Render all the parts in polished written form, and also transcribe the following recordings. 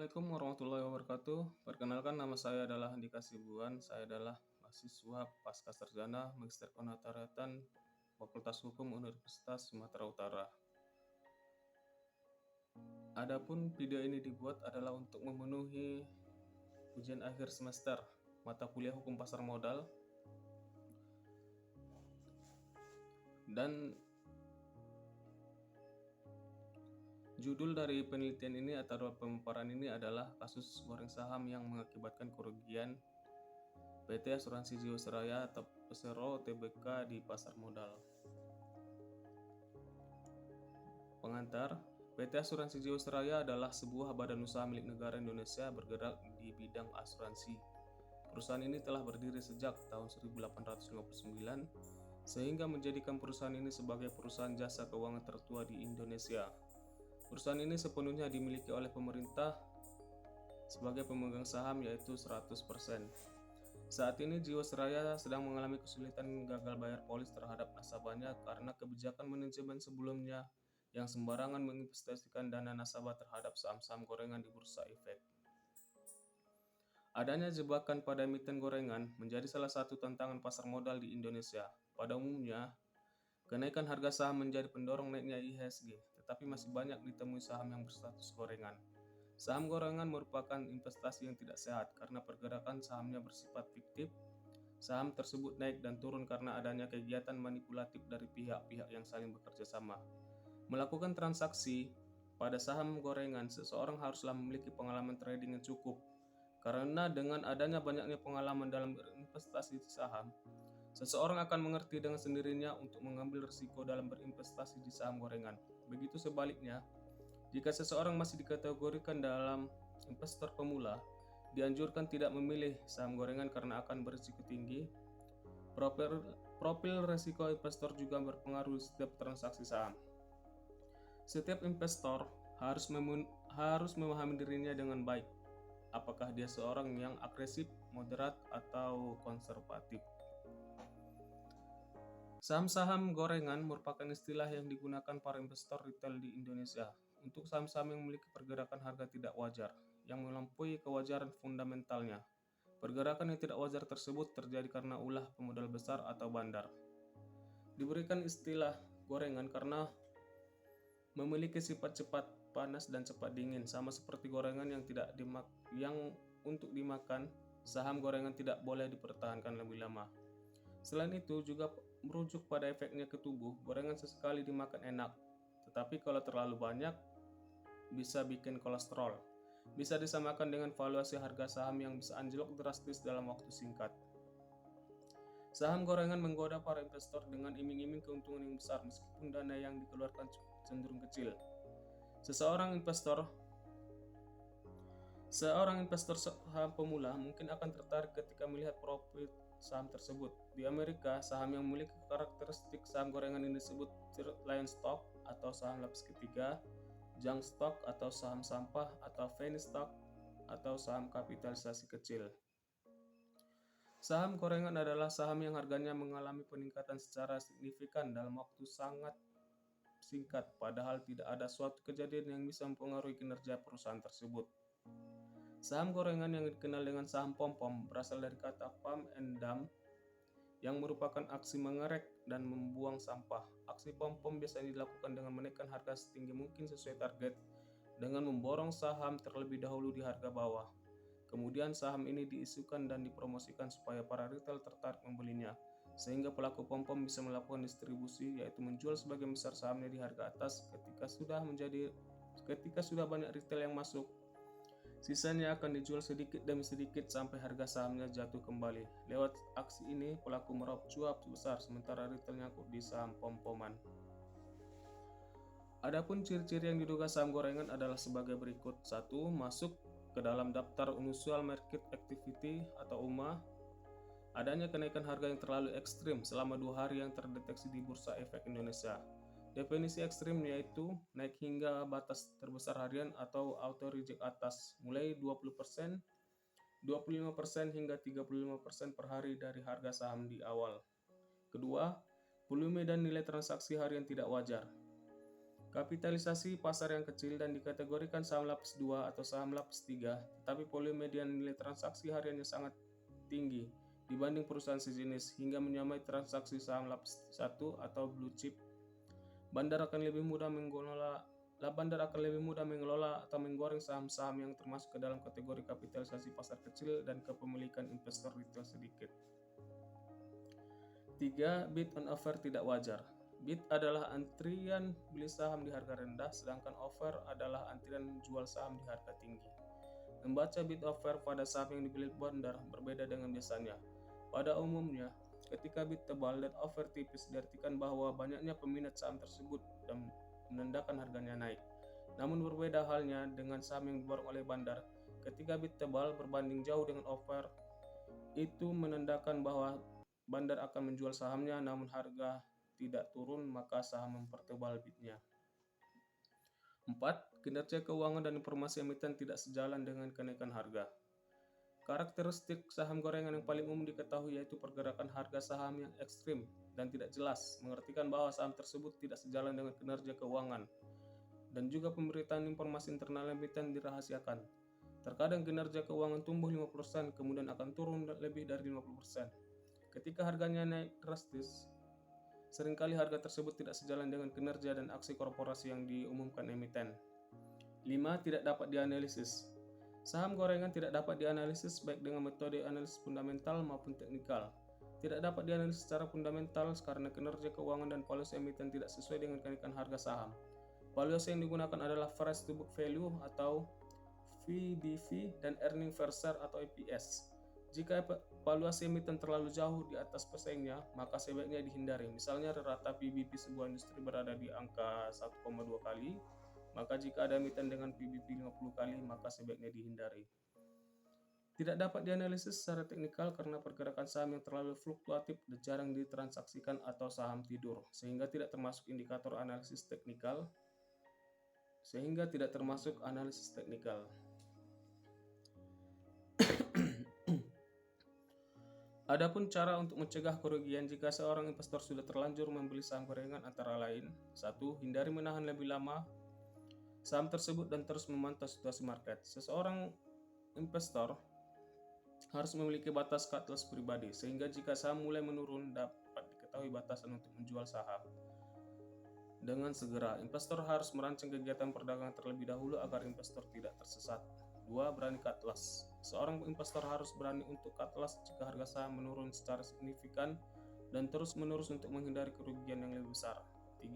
Assalamualaikum warahmatullahi wabarakatuh. Perkenalkan nama saya adalah Andika Sibuan. Saya adalah mahasiswa Pascasarjana Magister Penotariatan Fakultas Hukum Universitas Sumatera Utara. Adapun video ini dibuat adalah untuk memenuhi ujian akhir semester mata kuliah Hukum Pasar Modal, dan judul dari penelitian ini atau pemaparan ini adalah kasus goreng saham yang mengakibatkan kerugian PT Asuransi Jiwasraya atau Persero Tbk di pasar modal. Pengantar, PT Asuransi Jiwasraya adalah sebuah badan usaha milik negara Indonesia bergerak di bidang asuransi. Perusahaan ini telah berdiri sejak tahun 1859 sehingga menjadikan perusahaan ini sebagai perusahaan jasa keuangan tertua di Indonesia. Perusahaan ini sepenuhnya dimiliki oleh pemerintah sebagai pemegang saham, yaitu 100%. Saat ini Jiwasraya sedang mengalami kesulitan gagal bayar polis terhadap nasabahnya karena kebijakan manajemen sebelumnya yang sembarangan menginvestasikan dana nasabah terhadap saham-saham gorengan di bursa efek. Adanya jebakan pada emiten gorengan menjadi salah satu tantangan pasar modal di Indonesia. Pada umumnya, kenaikan harga saham menjadi pendorong naiknya IHSG, tetapi masih banyak ditemui saham yang berstatus gorengan. Saham gorengan merupakan investasi yang tidak sehat karena pergerakan sahamnya bersifat fiktif. Saham tersebut naik dan turun karena adanya kegiatan manipulatif dari pihak-pihak yang saling bekerja sama. Melakukan transaksi pada saham gorengan, seseorang haruslah memiliki pengalaman trading yang cukup. Karena dengan adanya banyaknya pengalaman dalam berinvestasi di saham, seseorang akan mengerti dengan sendirinya untuk mengambil risiko dalam berinvestasi di saham gorengan. Begitu sebaliknya, jika seseorang masih dikategorikan dalam investor pemula, dianjurkan tidak memilih saham gorengan karena akan berisiko tinggi. Profil risiko investor juga berpengaruh setiap transaksi saham. Setiap investor harus memahami dirinya dengan baik. Apakah dia seorang yang agresif, moderat, atau konservatif? Saham-saham gorengan merupakan istilah yang digunakan para investor retail di Indonesia untuk saham-saham yang memiliki pergerakan harga tidak wajar, yang melampaui kewajaran fundamentalnya. Pergerakan yang tidak wajar tersebut terjadi karena ulah pemodal besar atau bandar. Diberikan istilah gorengan karena memiliki sifat cepat panas dan cepat dingin, sama seperti gorengan yang untuk dimakan. Saham gorengan tidak boleh dipertahankan lebih lama. Selain itu juga merujuk pada efeknya ke tubuh. Gorengan sesekali dimakan enak, tetapi kalau terlalu banyak bisa bikin kolesterol. Bisa disamakan dengan valuasi harga saham yang bisa anjlok drastis dalam waktu singkat. Saham gorengan menggoda para investor dengan iming-iming keuntungan yang besar meskipun dana yang dikeluarkan cenderung kecil. Seorang investor saham pemula mungkin akan tertarik ketika melihat profit saham tersebut. Di Amerika, saham yang memiliki karakteristik saham gorengan ini disebut third line stock atau saham lapis ketiga, junk stock atau saham sampah, atau penny stock atau saham kapitalisasi kecil. Saham gorengan adalah saham yang harganya mengalami peningkatan secara signifikan dalam waktu sangat singkat, padahal tidak ada suatu kejadian yang bisa mempengaruhi kinerja perusahaan tersebut. Saham gorengan yang dikenal dengan saham pom-pom berasal dari kata pump and dump, yang merupakan aksi mengerek dan membuang sampah. Aksi pom-pom biasanya dilakukan dengan menaikkan harga setinggi mungkin sesuai target, dengan memborong saham terlebih dahulu di harga bawah. Kemudian saham ini diisukan dan dipromosikan supaya para retail tertarik membelinya, sehingga pelaku pom-pom bisa melakukan distribusi, yaitu menjual sebagian besar sahamnya di harga atas. Ketika sudah banyak retail yang masuk, sisanya akan dijual sedikit demi sedikit sampai harga sahamnya jatuh kembali. Lewat aksi ini, pelaku meraup cuap besar sementara retail nyangkut di saham pom-poman. Adapun ciri-ciri yang diduga saham gorengan adalah sebagai berikut. 1. Masuk ke dalam daftar Unusual Market Activity atau UMA. Adanya kenaikan harga yang terlalu ekstrim selama 2 hari yang terdeteksi di Bursa Efek Indonesia. Definisi ekstrim yaitu naik hingga batas terbesar harian atau auto reject atas, mulai 20%, 25% hingga 35% per hari dari harga saham di awal. Kedua, volume dan nilai transaksi harian tidak wajar. Kapitalisasi pasar yang kecil dan dikategorikan saham lapis 2 atau saham lapis 3, tetapi volume median nilai transaksi hariannya sangat tinggi dibanding perusahaan sejenis hingga menyamai transaksi saham lapis 1 atau blue chip. Bandar akan lebih mudah mengelola atau menggoreng saham-saham yang termasuk ke dalam kategori kapitalisasi pasar kecil dan kepemilikan investor retail sedikit. 3. Bid on offer tidak wajar. Bid adalah antrian beli saham di harga rendah, sedangkan offer adalah antrian jual saham di harga tinggi. Membaca bid offer pada saham yang dibeli bandar berbeda dengan biasanya. Pada umumnya, ketika bid tebal dan offer tipis diartikan bahwa banyaknya peminat saham tersebut dan menandakan harganya naik. Namun berbeda halnya dengan saham yang diborong oleh bandar. Ketika bid tebal berbanding jauh dengan offer, itu menandakan bahwa bandar akan menjual sahamnya, namun harga tidak turun, maka saham mempertebal bidnya. 4. Kinerja keuangan dan informasi emiten tidak sejalan dengan kenaikan harga. Karakteristik saham gorengan yang paling umum diketahui yaitu pergerakan harga saham yang ekstrim dan tidak jelas, mengartikan bahwa saham tersebut tidak sejalan dengan kinerja keuangan, dan juga pemberitaan informasi internal emiten dirahasiakan. Terkadang kinerja keuangan tumbuh 5%, kemudian akan turun lebih dari 50%. Ketika harganya naik drastis, seringkali harga tersebut tidak sejalan dengan kinerja dan aksi korporasi yang diumumkan emiten. 5. Tidak dapat dianalisis. Saham gorengan tidak dapat dianalisis baik dengan metode analisis fundamental maupun teknikal. Tidak dapat dianalisis secara fundamental karena kinerja keuangan dan valuasi emiten tidak sesuai dengan kenaikan harga saham. Valuasi yang digunakan adalah price to book value atau VBV dan earning per share atau EPS. Jika valuasi emiten terlalu jauh di atas pesaingnya, maka sebaiknya dihindari. Misalnya rata PBB sebuah industri berada di angka 1,2 kali, maka jika ada emiten dengan PBB 50 kali, maka sebaiknya dihindari. Tidak dapat dianalisis secara teknikal karena pergerakan saham yang terlalu fluktuatif dan jarang ditransaksikan atau saham tidur, sehingga tidak termasuk analisis teknikal. Adapun cara untuk mencegah kerugian jika seorang investor sudah terlanjur membeli saham gorengan antara lain: 1. Hindari menahan lebih lama saham tersebut dan terus memantau situasi market. Seseorang investor harus memiliki batas cut loss pribadi, sehingga jika saham mulai menurun dapat diketahui batasan untuk menjual saham dengan segera. Investor harus merancang kegiatan perdagangan terlebih dahulu agar investor tidak tersesat. 2. Berani cut loss. Seorang investor harus berani untuk cut loss jika harga saham menurun secara signifikan dan terus-menerus untuk menghindari kerugian yang lebih besar. 3.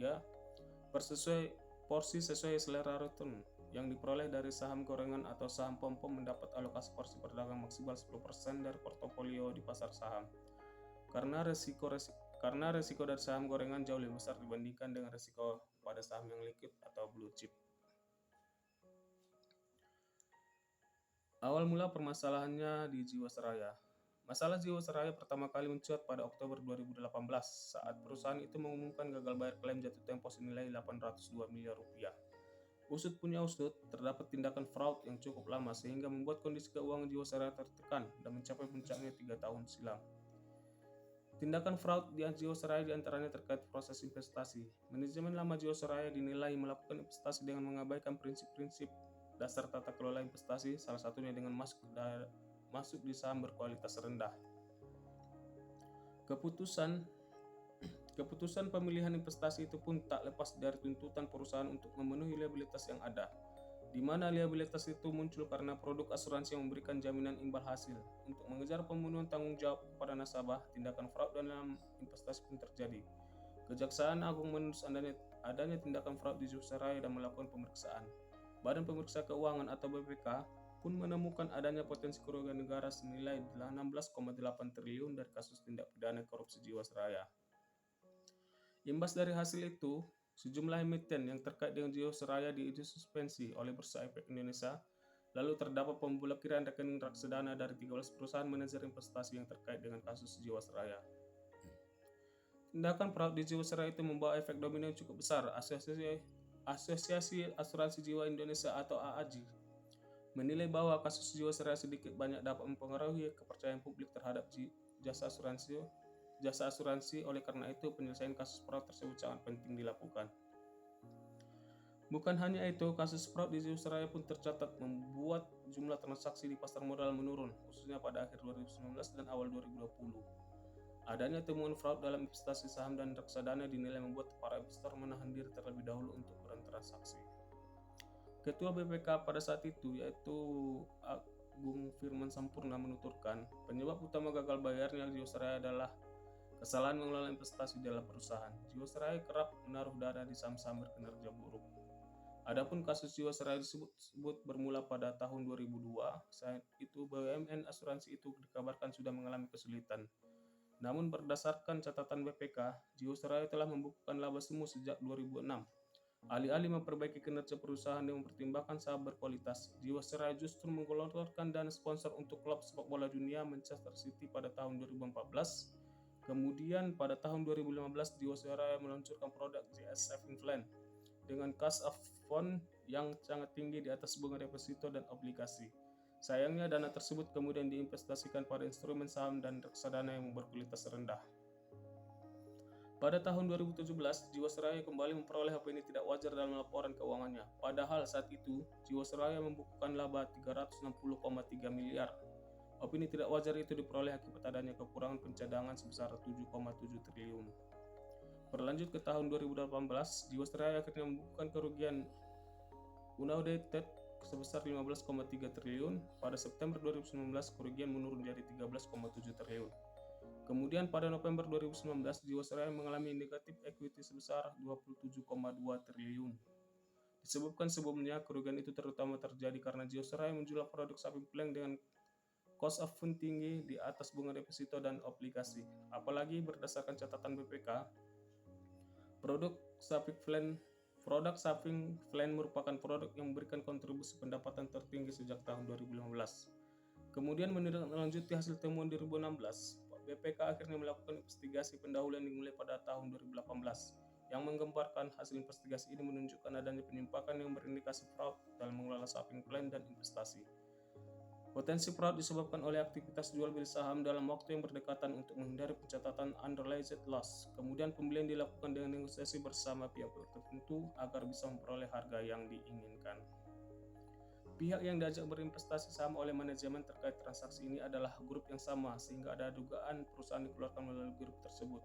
Porsi sesuai selera return yang diperoleh dari saham gorengan atau saham pom-pom mendapat alokasi porsi perdagangan maksimal 10% dari portofolio di pasar saham. Karena resiko dari saham gorengan jauh lebih besar dibandingkan dengan resiko pada saham yang liquid atau blue chip. Awal mula permasalahannya di Jiwasraya. Masalah Jiwasraya pertama kali mencuat pada Oktober 2018 saat perusahaan itu mengumumkan gagal bayar klaim jatuh tempo senilai 802 miliar rupiah. Usut punya usut, terdapat tindakan fraud yang cukup lama sehingga membuat kondisi keuangan Jiwasraya tertekan dan mencapai puncaknya 3 tahun silam. Tindakan fraud di Jiwasraya diantaranya terkait proses investasi. Manajemen lama Jiwasraya dinilai melakukan investasi dengan mengabaikan prinsip-prinsip dasar tata kelola investasi, salah satunya dengan masuk di saham berkualitas rendah. Keputusan pemilihan investasi itu pun tak lepas dari tuntutan perusahaan untuk memenuhi liabilitas yang ada, di mana liabilitas itu muncul karena produk asuransi yang memberikan jaminan imbal hasil. Untuk mengejar pemenuhan tanggung jawab kepada nasabah, tindakan fraud dalam investasi pun terjadi. Kejaksaan Agung menuntut adanya tindakan fraud di Jiwasraya dan melakukan pemeriksaan. Badan Pemeriksa Keuangan atau BPK pun menemukan adanya potensi kerugian negara senilai 16,8 triliun dari kasus tindak pidana korupsi Jiwasraya. Imbas dari hasil itu, sejumlah emiten yang terkait dengan Jiwasraya disuspensi oleh Bursa Efek Indonesia. Lalu terdapat pemblokiran rekening reksadana dari 13 perusahaan manajer investasi yang terkait dengan kasus Jiwasraya. Tindakan fraud di Jiwasraya itu membawa efek domino yang cukup besar. Asosiasi Asuransi Jiwa Indonesia atau AAJI menilai bahwa kasus Jiwasraya sedikit banyak dapat mempengaruhi kepercayaan publik terhadap jasa asuransi. Oleh karena itu, penyelesaian kasus fraud tersebut sangat penting dilakukan. Bukan hanya itu, kasus fraud di Jiwasraya pun tercatat membuat jumlah transaksi di pasar modal menurun, khususnya pada akhir 2019 dan awal 2020. Adanya temuan fraud dalam investasi saham dan reksadana dinilai membuat para investor menahan diri terlebih dahulu untuk bertransaksi. Ketua BPK pada saat itu, yaitu Agung Firman Sampurna, menuturkan penyebab utama gagal bayarnya Jiwasraya adalah kesalahan mengelola investasi dalam perusahaan. Jiwasraya kerap menaruh dana di saham-saham berkinerja buruk. Adapun kasus Jiwasraya disebut bermula pada tahun 2002. Saat itu BUMN asuransi itu dikabarkan sudah mengalami kesulitan. Namun berdasarkan catatan BPK, Jiwasraya telah membukukan laba semu sejak 2006. Alih-alih memperbaiki kinerja perusahaan dengan mempertimbangkan saham berkualitas, Jiwasraya justru menggelontorkan dana sponsor untuk klub sepak bola dunia Manchester City pada tahun 2014. Kemudian pada tahun 2015, Jiwasraya meluncurkan produk JS Saving Plan dengan cost of fund yang sangat tinggi di atas bunga deposito dan obligasi. Sayangnya dana tersebut kemudian diinvestasikan pada instrumen saham dan reksadana yang berkualitas rendah. Pada tahun 2017, Jiwasraya kembali memperoleh opini tidak wajar dalam laporan keuangannya. Padahal saat itu, Jiwasraya membukukan laba 360,3 miliar. Opini tidak wajar itu diperoleh akibat adanya kekurangan pencadangan sebesar 7,7 triliun. Berlanjut ke tahun 2018, Jiwasraya akhirnya membukukan kerugian unaudited sebesar 15,3 triliun. Pada September 2019, kerugian menurun jadi 13,7 triliun. Kemudian pada November 2019, Jiwasraya mengalami negatif equity sebesar 27,2 triliun. Disebutkan sebelumnya, kerugian itu terutama terjadi karena Jiwasraya menjual produk saving plan dengan cost of fund tinggi di atas bunga deposito dan obligasi. Apalagi berdasarkan catatan BPK, produk saving plan merupakan produk yang memberikan kontribusi pendapatan tertinggi sejak tahun 2015. Kemudian menindaklanjuti hasil temuan 2016, BPK akhirnya melakukan investigasi pendahuluan yang dimulai pada tahun 2018. Yang menggambarkan hasil investigasi ini menunjukkan adanya penyimpangan yang berindikasi fraud dalam mengelola saving plan dan investasi. Potensi fraud disebabkan oleh aktivitas jual beli saham dalam waktu yang berdekatan untuk menghindari pencatatan unrealized loss. Kemudian pembelian dilakukan dengan negosiasi bersama pihak tertentu agar bisa memperoleh harga yang diinginkan. Pihak yang diajak berinvestasi saham oleh manajemen terkait transaksi ini adalah grup yang sama, sehingga ada dugaan perusahaan dikeluarkan melalui grup tersebut.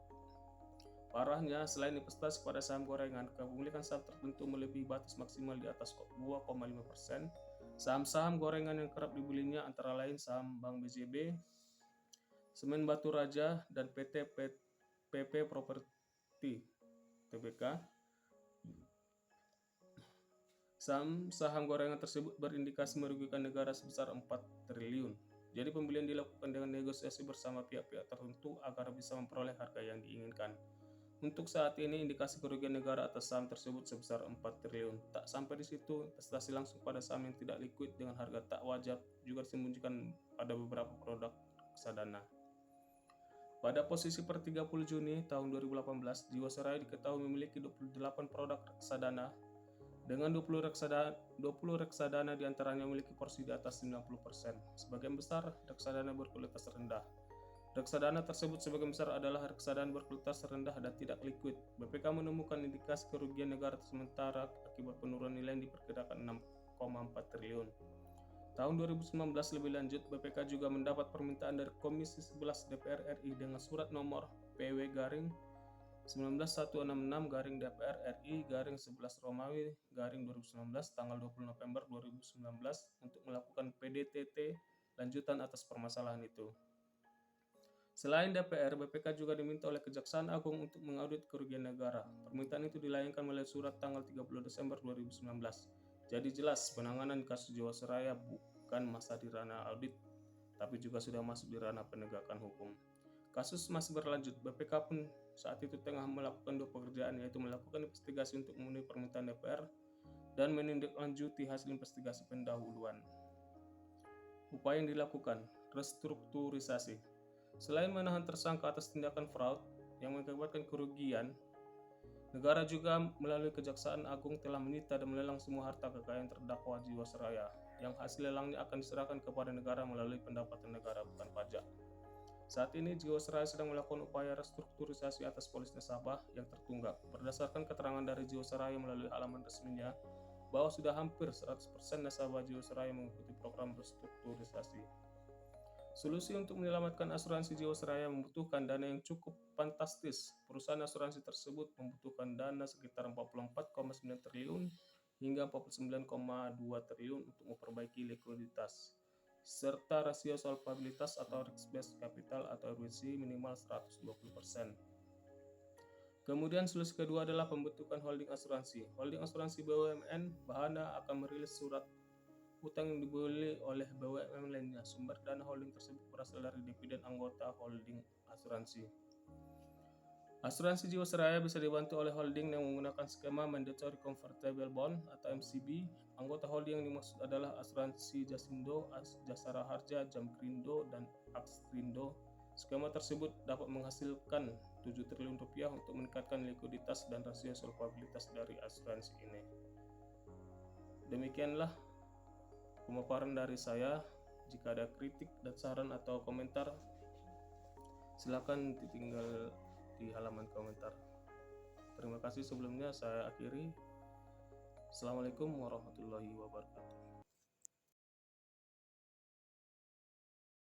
Parahnya, selain investasi pada saham gorengan, kepemilikan saham tertentu melebihi batas maksimal di atas 2,5%. Saham-saham gorengan yang kerap dibelinya antara lain saham Bank BJB, Semen Batu Raja, dan PT PP Property Tbk. Saham gorengan tersebut berindikasi merugikan negara sebesar 4 triliun. Jadi pembelian dilakukan dengan negosiasi bersama pihak-pihak tertentu agar bisa memperoleh harga yang diinginkan. Untuk saat ini, indikasi kerugian negara atas saham tersebut sebesar 4 triliun. Tak sampai di situ, investasi langsung pada saham yang tidak likuid dengan harga tak wajar juga disembunyikan pada beberapa produk reksadana. Pada posisi per 30 Juni tahun 2018, Jiwasraya diketahui memiliki 28 produk reksadana. Dengan 20 reksadana diantaranya memiliki porsi di atas 90%. Sebagian besar reksadana berkualitas rendah. Reksadana tersebut sebagian besar adalah reksadana berkualitas rendah dan tidak likuid. BPK menemukan indikasi kerugian negara sementara akibat penurunan nilai yang diperkirakan 6,4 triliun. Tahun 2019 lebih lanjut, BPK juga mendapat permintaan dari Komisi 11 DPR RI dengan surat nomor PW-19166-DPR RI-11 Romawi 2019 tanggal 20 November 2019 untuk melakukan PDTT lanjutan atas permasalahan itu. Selain DPR, BPK juga diminta oleh Kejaksaan Agung untuk mengaudit kerugian negara. Permintaan itu dilayangkan melalui surat tanggal 30 Desember 2019. Jadi jelas penanganan kasus Jiwasraya bukan masa di ranah audit, tapi juga sudah masuk di ranah penegakan hukum. Kasus masih berlanjut. BPK pun saat itu tengah melakukan dua pekerjaan, yaitu melakukan investigasi untuk memenuhi permintaan DPR dan menindaklanjuti hasil investigasi pendahuluan. Upaya yang dilakukan, restrukturisasi. Selain menahan tersangka atas tindakan fraud yang mengakibatkan kerugian, negara juga melalui Kejaksaan Agung telah menyita dan melelang semua harta kekayaan terdakwa Jiwasraya, yang hasil lelangnya akan diserahkan kepada negara melalui pendapatan negara bukan pajak. Saat ini Jiwasraya sedang melakukan upaya restrukturisasi atas polis nasabah yang tertunggak. Berdasarkan keterangan dari Jiwasraya melalui halaman resminya, bahwa sudah hampir 100% nasabah Jiwasraya mengikuti program restrukturisasi. Solusi untuk menyelamatkan asuransi Jiwasraya membutuhkan dana yang cukup fantastis. Perusahaan asuransi tersebut membutuhkan dana sekitar 44,9 triliun hingga 49,2 triliun untuk memperbaiki likuiditas, serta rasio solvabilitas atau risk-based capital atau RBC minimal 120%. Kemudian solusi kedua adalah pembentukan holding asuransi. Holding asuransi BUMN Bahana akan merilis surat utang yang dibeli oleh BUMN lainnya. Sumber dana holding tersebut berasal dari dividen anggota holding asuransi. Asuransi Jiwasraya bisa dibantu oleh holding yang menggunakan skema Mandatory Convertible Bond atau MCB. Anggota holding yang dimaksud adalah Asuransi Jasindo, Jasara Harja, Jamkrindo, dan Akstrindo. Skema tersebut dapat menghasilkan 7 triliun rupiah untuk meningkatkan likuiditas dan rasio solvabilitas dari asuransi ini. Demikianlah pemaparan dari saya. Jika ada kritik dan saran atau komentar, silakan ditinggal di halaman komentar. Terima kasih sebelumnya, saya akhiri. Assalamualaikum warahmatullahi wabarakatuh.